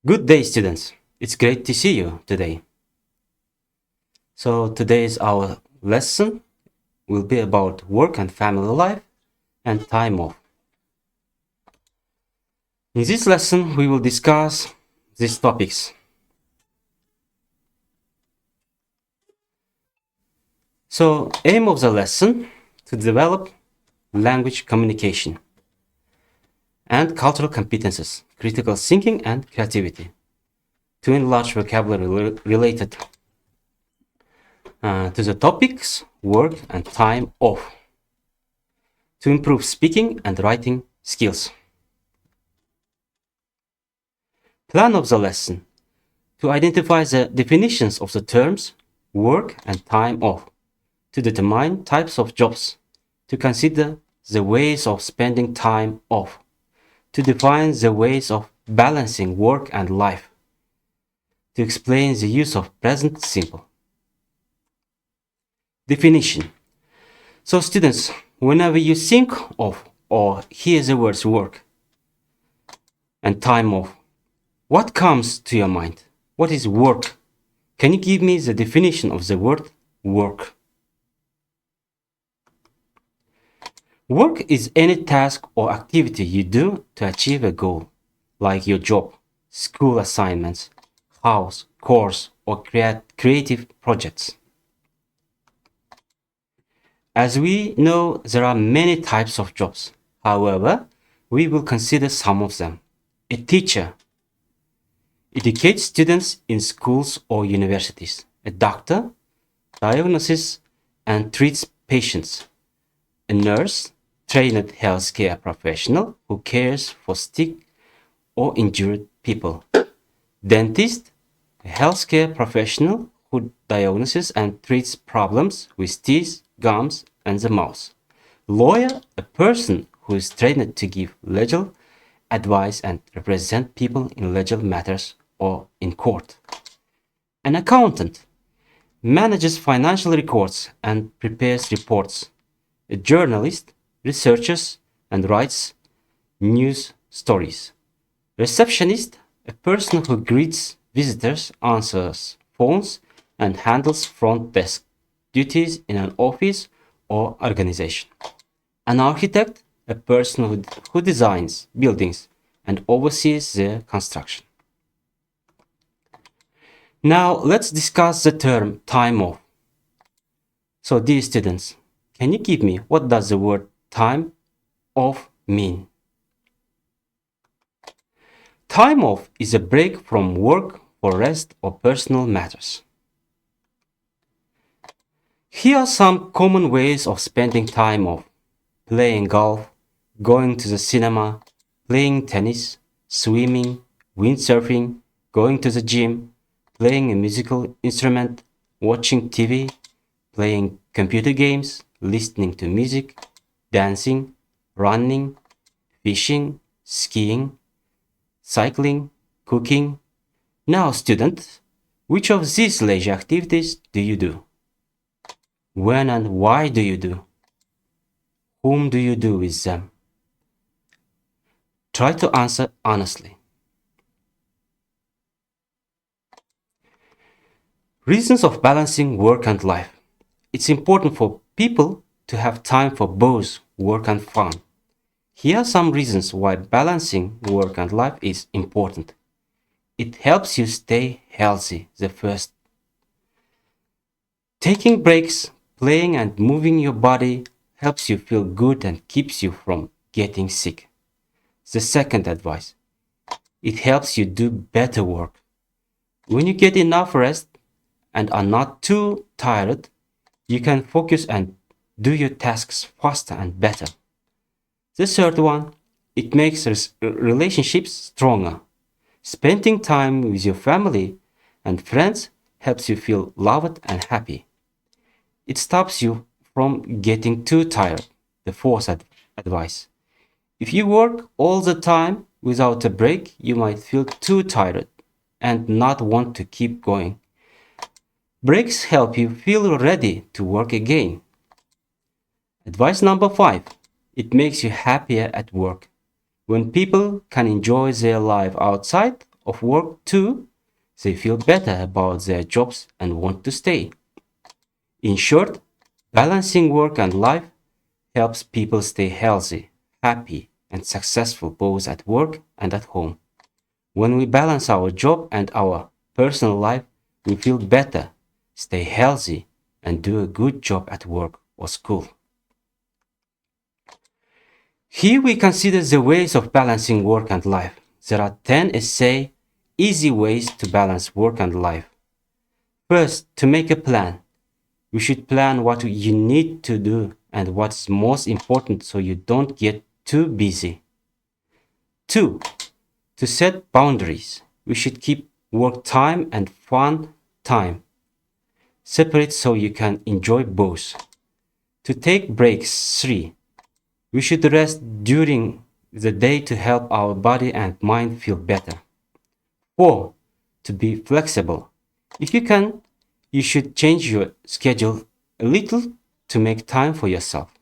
Good day, students. It's great to see you today. So, today's our lesson will be about work and family life and time off. In this lesson, we will discuss these topics. So, aim of the lesson to develop language communication and cultural competences, critical thinking and creativity, to enlarge vocabulary related to the topics work and time off, to improve speaking and writing skills. Plan of the lesson to identify the definitions of the terms work and time off, to determine types of jobs, to consider the ways of spending time off, to define the ways of balancing work and life, to explain the use of present simple. Definition. So students, whenever you think of or hear the words work and time off, what comes to your mind? What is work? Can you give me the definition of the word work? Work is any task or activity you do to achieve a goal, like your job, school assignments, house, course, or creative projects. As we know, there are many types of jobs. However, we will consider some of them. A teacher educates students in schools or universities. A doctor diagnoses and treats patients. A nurse, trained healthcare professional who cares for sick or injured people. Dentist, a healthcare professional who diagnoses and treats problems with teeth, gums, and the mouth. Lawyer, a person who is trained to give legal advice and represent people in legal matters or in court. An accountant manages financial records and prepares reports. A journalist researches and writes news stories. Receptionist, a person who greets visitors, answers phones, and handles front desk duties in an office or organization. An architect, a person who designs buildings and oversees their construction. Now let's discuss the term time off. So dear students, can you give me what does the word time off mean? Time off is a break from work for rest or personal matters. Here are some common ways of spending time off: playing golf, going to the cinema, playing tennis, swimming, windsurfing, going to the gym, playing a musical instrument, watching TV, playing computer games, listening to music, dancing, running, fishing, skiing, cycling, cooking. Now, student, which of these leisure activities do you do? When and why do you do? Whom do you do with them? Try to answer honestly. Reasons of balancing work and life. It's important for people to have time for both work and fun. Here are some reasons why balancing work and life is important. It helps you stay healthy, the first. Taking breaks, playing and moving your body helps you feel good and keeps you from getting sick. The second advice. It helps you do better work. When you get enough rest and are not too tired, you can focus and do your tasks faster and better. The third one, it makes relationships stronger. Spending time with your family and friends helps you feel loved and happy. It stops you from getting too tired. The fourth advice. If you work all the time without a break, you might feel too tired and not want to keep going. Breaks help you feel ready to work again. Advice number 5. It makes you happier at work. When people can enjoy their life outside of work. 2. They feel better about their jobs and want to stay. In short, balancing work and life helps people stay healthy, happy, and successful both at work and at home. When we balance our job and our personal life, we feel better, stay healthy, and do a good job at work or school. Here we consider the ways of balancing work and life. There are 10 easy ways to balance work and life. First, to make a plan. You should plan what you need to do and what's most important so you don't get too busy. 2. To set boundaries. We should keep work time and fun time separate so you can enjoy both. To take breaks. 3. We should rest during the day to help our body and mind feel better. 4. To be flexible. If you can, you should change your schedule a little to make time for yourself.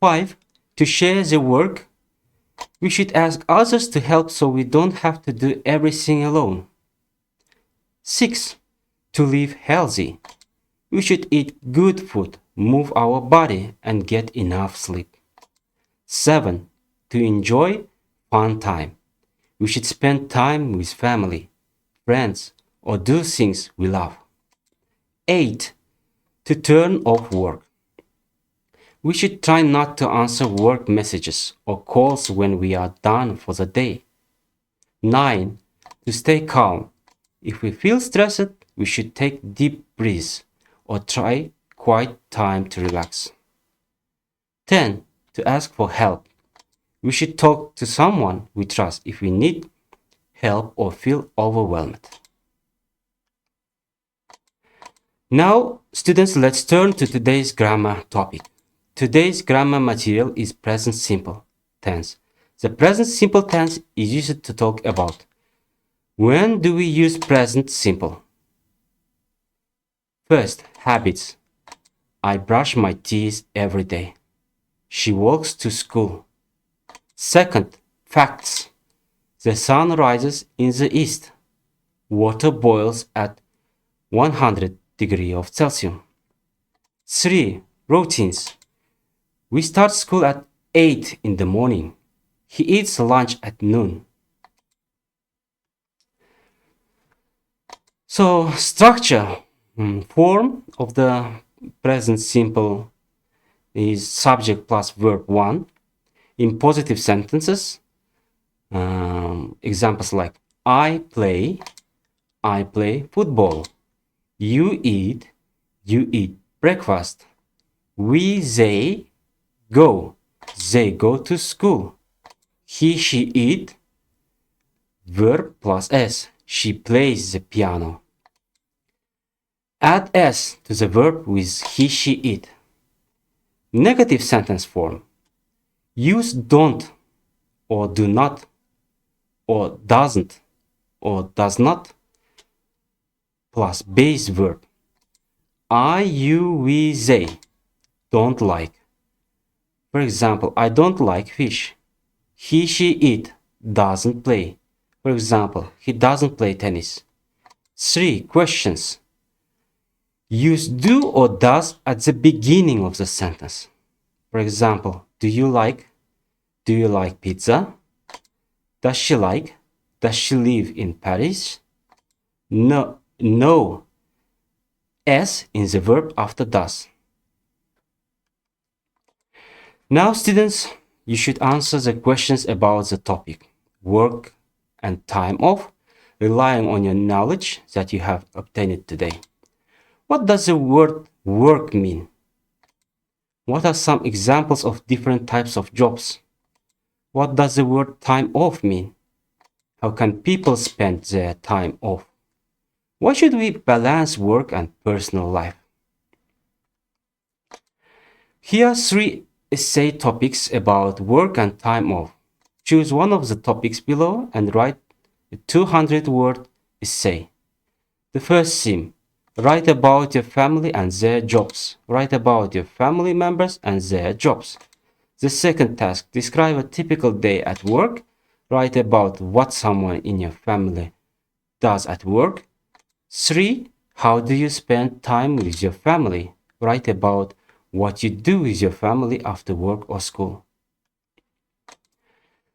5. To share the work. We should ask others to help so we don't have to do everything alone. 6. To live healthy. We should eat good food, move our body, and get enough sleep. 7. To enjoy fun time. We should spend time with family, friends, or do things we love. 8. To turn off work. We should try not to answer work messages or calls when we are done for the day. 9. To stay calm. If we feel stressed, we should take deep breaths or try quiet time to relax. 10. To ask for help. We should talk to someone we trust if we need help or feel overwhelmed. Now, students, let's turn to today's grammar topic. Today's grammar material is present simple tense. The present simple tense is used to talk about when do we use present simple. First, habits. I brush my teeth every day. She walks to school. Second, facts. The sun rises in the east. Water boils at 100 degrees of Celsius. 3. Routines. We start school at 8 in the morning. He eats lunch at noon. So, structure, form of the present simple is subject plus verb 1. In positive sentences, examples like I play football. You eat breakfast. They go to school. He, she eat, verb plus s. She plays the piano. Add s to the verb with he, she eat. Negative sentence form. Use don't or do not or doesn't or does not plus base verb. I, you, we, they don't like. For example, I don't like fish. He, she, it doesn't play. For example, he doesn't play tennis. 3. Questions. Use do or does at the beginning of the sentence. For example, do you like pizza? Does she like? Does she live in Paris? No. S in the verb after does. Now, students, you should answer the questions about the topic, work and time off, relying on your knowledge that you have obtained today. What does the word work mean? What are some examples of different types of jobs? What does the word time off mean? How can people spend their time off? Why should we balance work and personal life? Here are 3 essay topics about work and time off. Choose one of the topics below and write a 200-word essay. The first theme, write about your family and their jobs. Write about your family members and their jobs. The second task, describe a typical day at work. Write about what someone in your family does at work. 3. How do you spend time with your family? Write about what you do with your family after work or school.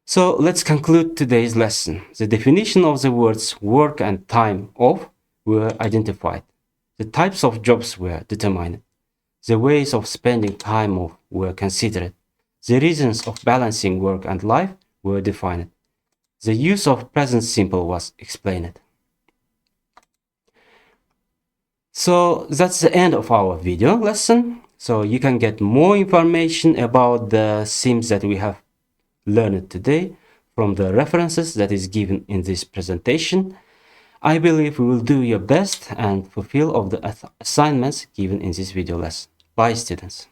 So let's conclude today's lesson. The definition of the words work and time off were identified. The types of jobs were determined. The ways of spending time off were considered. The reasons of balancing work and life were defined. The use of present simple was explained. So that's the end of our video lesson. So you can get more information about the themes that we have learned today from the references that is given in this presentation. I believe you will do your best and fulfill all the assignments given in this video lesson. Bye, students.